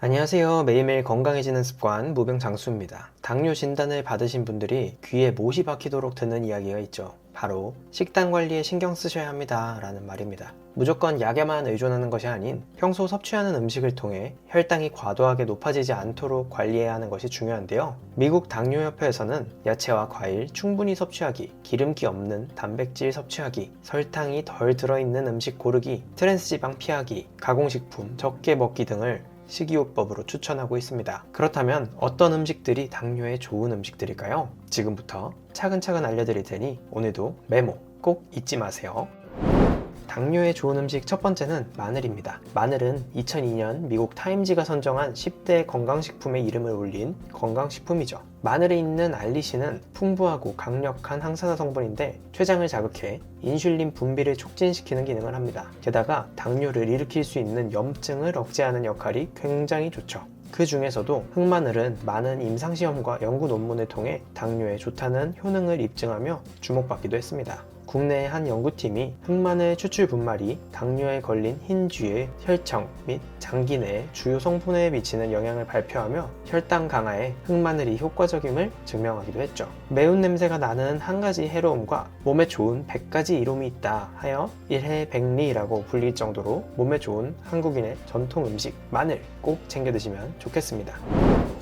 안녕하세요. 매일매일 건강해지는 습관 무병장수입니다. 당뇨 진단을 받으신 분들이 귀에 못이 박히도록 듣는 이야기가 있죠. 바로 식단 관리에 신경 쓰셔야 합니다 라는 말입니다. 무조건 약에만 의존하는 것이 아닌 평소 섭취하는 음식을 통해 혈당이 과도하게 높아지지 않도록 관리해야 하는 것이 중요한데요. 미국 당뇨협회에서는 야채와 과일 충분히 섭취하기, 기름기 없는 단백질 섭취하기, 설탕이 덜 들어있는 음식 고르기, 트랜스지방 피하기, 가공식품 적게 먹기 등을 식이요법으로 추천하고 있습니다. 그렇다면 어떤 음식들이 당뇨에 좋은 음식들일까요? 지금부터 차근차근 알려드릴 테니 오늘도 메모 꼭 잊지 마세요. 당뇨에 좋은 음식 첫 번째는 마늘입니다. 마늘은 2002년 미국 타임지가 선정한 10대 건강식품의 이름을 올린 건강식품이죠. 마늘에 있는 알리신은 풍부하고 강력한 항산화 성분인데 췌장을 자극해 인슐린 분비를 촉진시키는 기능을 합니다. 게다가 당뇨를 일으킬 수 있는 염증을 억제하는 역할이 굉장히 좋죠. 그 중에서도 흑마늘은 많은 임상시험과 연구 논문을 통해 당뇨에 좋다는 효능을 입증하며 주목받기도 했습니다. 국내의 한 연구팀이 흑마늘 추출 분말이 당뇨에 걸린 흰쥐의 혈청 및 장기 내의 주요 성분에 미치는 영향을 발표하며 혈당 강화에 흑마늘이 효과적임을 증명하기도 했죠. 매운 냄새가 나는 한 가지 해로움과 몸에 좋은 100가지 이로움이 있다 하여 일해백리라고 불릴 정도로 몸에 좋은 한국인의 전통 음식 마늘 꼭 챙겨 드시면 좋겠습니다.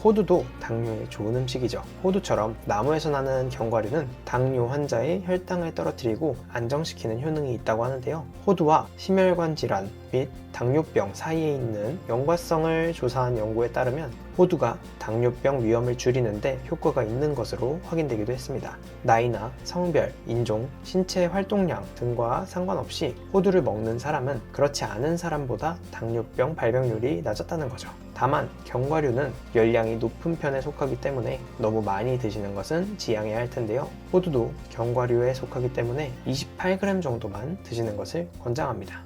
호두도 당뇨에 좋은 음식이죠. 호두처럼 나무에서 나는 견과류는 당뇨 환자의 혈당을 떨어뜨리고 안정시키는 효능이 있다고 하는데요. 호두와 심혈관 질환 및 당뇨병 사이에 있는 연관성을 조사한 연구에 따르면 호두가 당뇨병 위험을 줄이는데 효과가 있는 것으로 확인되기도 했습니다. 나이나 성별, 인종, 신체 활동량 등과 상관없이 호두를 먹는 사람은 그렇지 않은 사람보다 당뇨병 발병률이 낮았다는 거죠. 다만 견과류는 열량이 높은 편에 속하기 때문에 너무 많이 드시는 것은 지양해야 할 텐데요. 호두도 견과류에 속하기 때문에 28g 정도만 드시는 것을 권장합니다.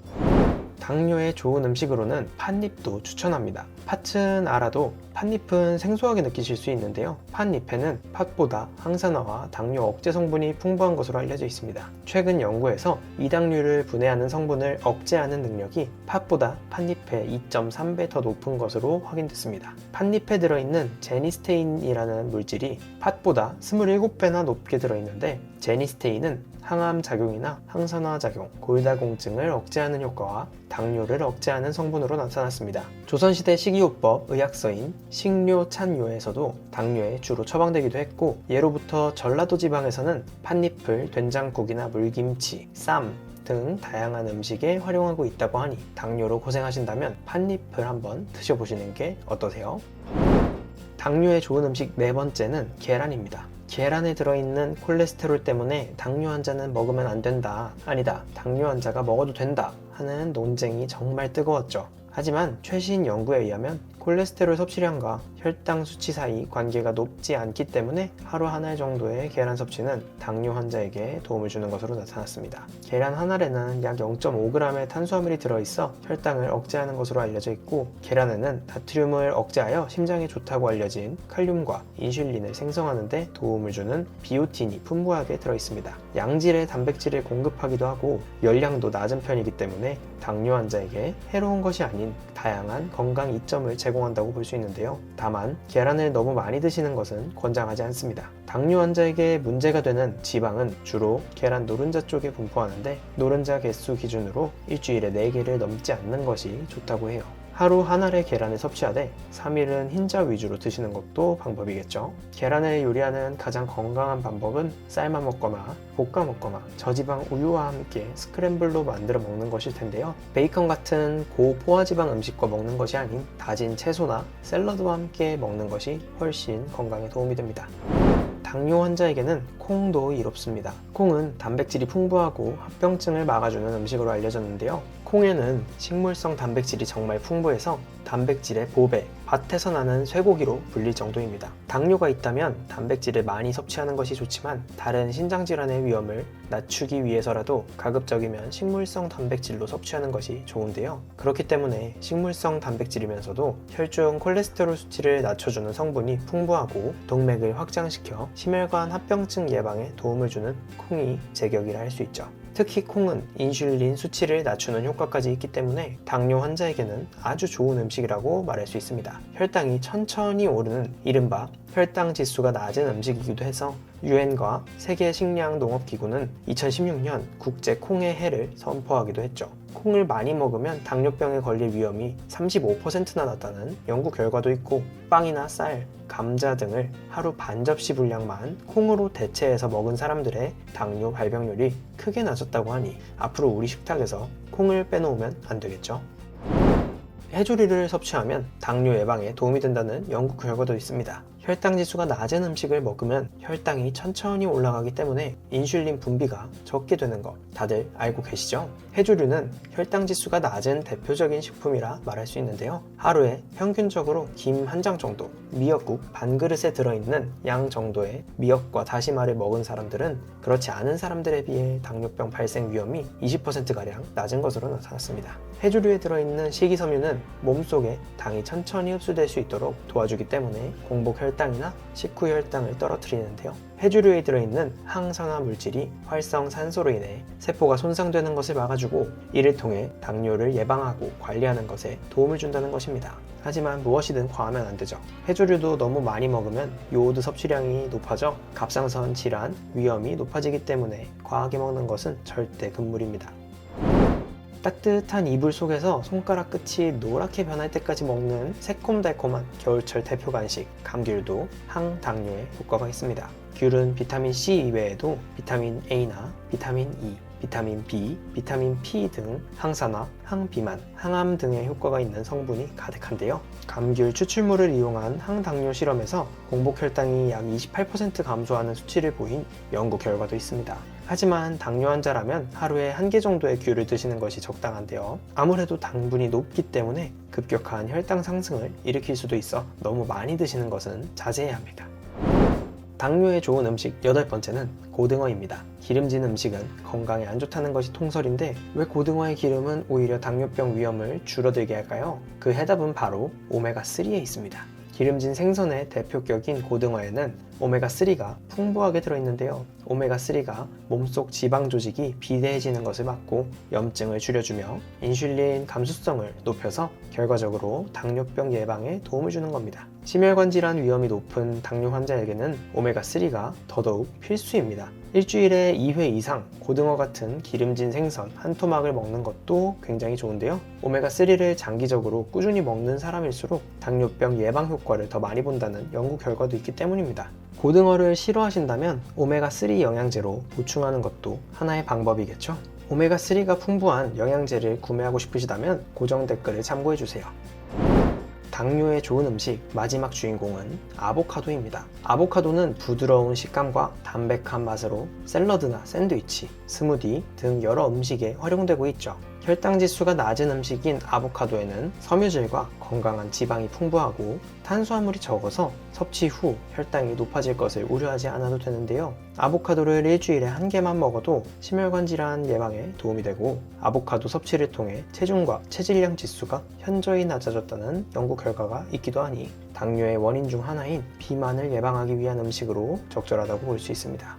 당뇨에 좋은 음식으로는 팥잎도 추천합니다. 팥은 알아도 팥잎은 생소하게 느끼실 수 있는데요. 팥잎에는 팥보다 항산화와 당뇨 억제 성분이 풍부한 것으로 알려져 있습니다. 최근 연구에서 이당류를 분해하는 성분을 억제하는 능력이 팥보다 팥잎의 2.3배 더 높은 것으로 확인됐습니다. 팥잎에 들어있는 제니스테인이라는 물질이 팥보다 27배나 높게 들어있는데 제니스테인은 항암 작용이나 항산화 작용, 골다공증을 억제하는 효과와 당뇨를 억제하는 성분으로 나타났습니다. 조선시대 식이요법 의학서인 식료찬요에서도 당뇨에 주로 처방되기도 했고 예로부터 전라도 지방에서는 팥잎을 된장국이나 물김치, 쌈 등 다양한 음식에 활용하고 있다고 하니 당뇨로 고생하신다면 팥잎을 한번 드셔보시는 게 어떠세요? 당뇨에 좋은 음식 네 번째는 계란입니다. 계란에 들어있는 콜레스테롤 때문에 당뇨 환자는 먹으면 안 된다, 아니다, 당뇨 환자가 먹어도 된다 하는 논쟁이 정말 뜨거웠죠. 하지만 최신 연구에 의하면 콜레스테롤 섭취량과 혈당 수치 사이 관계가 높지 않기 때문에 하루 한 알 정도의 계란 섭취는 당뇨 환자에게 도움을 주는 것으로 나타났습니다. 계란 한 알에는 약 0.5g의 탄수화물이 들어있어 혈당을 억제하는 것으로 알려져 있고 계란에는 나트륨을 억제하여 심장에 좋다고 알려진 칼륨과 인슐린을 생성하는 데 도움을 주는 비오틴이 풍부하게 들어있습니다. 양질의 단백질을 공급하기도 하고 열량도 낮은 편이기 때문에 당뇨 환자에게 해로운 것이 아닌 다양한 건강 이점을 제공한다고 볼 수 있는데요. 다만 계란을 너무 많이 드시는 것은 권장하지 않습니다. 당뇨 환자에게 문제가 되는 지방은 주로 계란 노른자 쪽에 분포하는데 노른자 개수 기준으로 일주일에 4개를 넘지 않는 것이 좋다고 해요. 하루 한 알의 계란을 섭취하되 3일은 흰자 위주로 드시는 것도 방법이겠죠. 계란을 요리하는 가장 건강한 방법은 삶아 먹거나 볶아 먹거나 저지방 우유와 함께 스크램블로 만들어 먹는 것일 텐데요. 베이컨 같은 고포화지방 음식과 먹는 것이 아닌 다진 채소나 샐러드와 함께 먹는 것이 훨씬 건강에 도움이 됩니다. 당뇨 환자에게는 콩도 이롭습니다. 콩은 단백질이 풍부하고 합병증을 막아주는 음식으로 알려졌는데요. 콩에는 식물성 단백질이 정말 풍부해서 단백질의 보배, 밭에서 나는 쇠고기로 불릴 정도입니다. 당뇨가 있다면 단백질을 많이 섭취하는 것이 좋지만 다른 신장질환의 위험을 낮추기 위해서라도 가급적이면 식물성 단백질로 섭취하는 것이 좋은데요. 그렇기 때문에 식물성 단백질이면서도 혈중 콜레스테롤 수치를 낮춰주는 성분이 풍부하고 동맥을 확장시켜 심혈관 합병증 예방에 도움을 주는 콩이 제격이라 할 수 있죠. 특히 콩은 인슐린 수치를 낮추는 효과까지 있기 때문에 당뇨 환자에게는 아주 좋은 음식이라고 말할 수 있습니다. 혈당이 천천히 오르는 이른바 혈당 지수가 낮은 음식이기도 해서 유엔과 세계 식량 농업기구는 2016년 국제 콩의 해를 선포하기도 했죠. 콩을 많이 먹으면 당뇨병에 걸릴 위험이 35%나 낮다는 연구 결과도 있고, 빵이나 쌀, 감자 등을 하루 반 접시 분량만 콩으로 대체해서 먹은 사람들의 당뇨 발병률이 크게 낮았다고 하니 앞으로 우리 식탁에서 콩을 빼놓으면 안 되겠죠. 해조류를 섭취하면 당뇨 예방에 도움이 된다는 연구 결과도 있습니다. 혈당 지수가 낮은 음식을 먹으면 혈당이 천천히 올라가기 때문에 인슐린 분비가 적게 되는 거 다들 알고 계시죠? 해조류는 혈당 지수가 낮은 대표적인 식품이라 말할 수 있는데요. 하루에 평균적으로 김 한 장 정도, 미역국 반 그릇에 들어있는 양 정도의 미역과 다시마를 먹은 사람들은 그렇지 않은 사람들에 비해 당뇨병 발생 위험이 20%가량 낮은 것으로 나타났습니다. 해조류에 들어있는 식이섬유는 몸속에 당이 천천히 흡수될 수 있도록 도와주기 때문에 공복 혈당이나 식후 혈당을 떨어뜨리는데요. 해조류에 들어있는 항산화 물질이 활성산소로 인해 세포가 손상되는 것을 막아주고, 이를 통해 당뇨를 예방하고 관리하는 것에 도움을 준다는 것입니다. 하지만 무엇이든 과하면 안 되죠. 해조류도 너무 많이 먹으면 요오드 섭취량이 높아져 갑상선 질환 위험이 높아지기 때문에 과하게 먹는 것은 절대 금물입니다. 따뜻한 이불 속에서 손가락 끝이 노랗게 변할 때까지 먹는 새콤달콤한 겨울철 대표 간식 감귤도 항당뇨에 효과가 있습니다. 귤은 비타민 C 이외에도 비타민 A나 비타민 E, 비타민 B, 비타민 P 등 항산화, 항비만, 항암 등의 효과가 있는 성분이 가득한데요. 감귤 추출물을 이용한 항당뇨 실험에서 공복 혈당이 약 28% 감소하는 수치를 보인 연구 결과도 있습니다. 하지만 당뇨 환자라면 하루에 1개 정도의 귤을 드시는 것이 적당한데요. 아무래도 당분이 높기 때문에 급격한 혈당 상승을 일으킬 수도 있어 너무 많이 드시는 것은 자제해야 합니다. 당뇨에 좋은 음식 8번째는 고등어입니다. 기름진 음식은 건강에 안 좋다는 것이 통설인데 왜 고등어의 기름은 오히려 당뇨병 위험을 줄어들게 할까요? 그 해답은 바로 오메가3에 있습니다. 기름진 생선의 대표격인 고등어에는 오메가3가 풍부하게 들어있는데요. 오메가3가 몸속 지방 조직이 비대해지는 것을 막고 염증을 줄여주며 인슐린 감수성을 높여서 결과적으로 당뇨병 예방에 도움을 주는 겁니다. 심혈관 질환 위험이 높은 당뇨 환자에게는 오메가3가 더더욱 필수입니다. 일주일에 2회 이상 고등어 같은 기름진 생선 한 토막을 먹는 것도 굉장히 좋은데요. 오메가3를 장기적으로 꾸준히 먹는 사람일수록 당뇨병 예방 효과를 더 많이 본다는 연구 결과도 있기 때문입니다. 고등어를 싫어하신다면 오메가3 영양제로 보충하는 것도 하나의 방법이겠죠. 오메가3가 풍부한 영양제를 구매하고 싶으시다면 고정 댓글을 참고해주세요. 당뇨에 좋은 음식 마지막 주인공은 아보카도입니다. 아보카도는 부드러운 식감과 담백한 맛으로 샐러드나 샌드위치, 스무디 등 여러 음식에 활용되고 있죠. 혈당 지수가 낮은 음식인 아보카도에는 섬유질과 건강한 지방이 풍부하고 탄수화물이 적어서 섭취 후 혈당이 높아질 것을 우려하지 않아도 되는데요. 아보카도를 일주일에 1개만 먹어도 심혈관 질환 예방에 도움이 되고, 아보카도 섭취를 통해 체중과 체질량 지수가 현저히 낮아졌다는 연구 결과가 있기도 하니 당뇨의 원인 중 하나인 비만을 예방하기 위한 음식으로 적절하다고 볼 수 있습니다.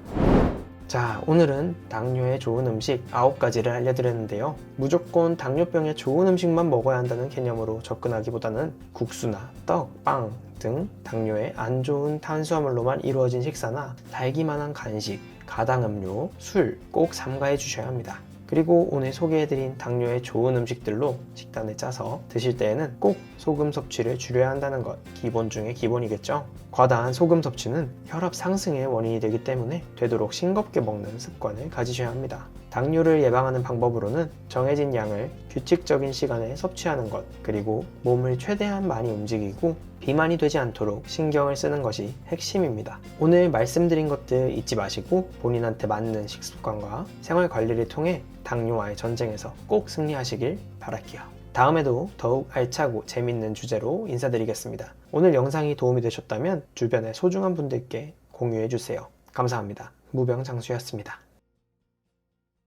자, 오늘은 당뇨에 좋은 음식 9가지를 알려드렸는데요. 무조건 당뇨병에 좋은 음식만 먹어야 한다는 개념으로 접근하기보다는 국수나 떡, 빵 등 당뇨에 안 좋은 탄수화물로만 이루어진 식사나 달기만한 간식, 가당음료, 술 꼭 삼가해 주셔야 합니다. 그리고 오늘 소개해드린 당뇨에 좋은 음식들로 식단을 짜서 드실 때에는 꼭 소금 섭취를 줄여야 한다는 것 기본 중에 기본이겠죠. 과다한 소금 섭취는 혈압 상승의 원인이 되기 때문에 되도록 싱겁게 먹는 습관을 가지셔야 합니다. 당뇨를 예방하는 방법으로는 정해진 양을 규칙적인 시간에 섭취하는 것, 그리고 몸을 최대한 많이 움직이고 비만이 되지 않도록 신경을 쓰는 것이 핵심입니다. 오늘 말씀드린 것들 잊지 마시고 본인한테 맞는 식습관과 생활 관리를 통해 당뇨와의 전쟁에서 꼭 승리하시길 바랄게요. 다음에도 더욱 알차고 재밌는 주제로 인사드리겠습니다. 오늘 영상이 도움이 되셨다면 주변의 소중한 분들께 공유해주세요. 감사합니다. 무병장수였습니다.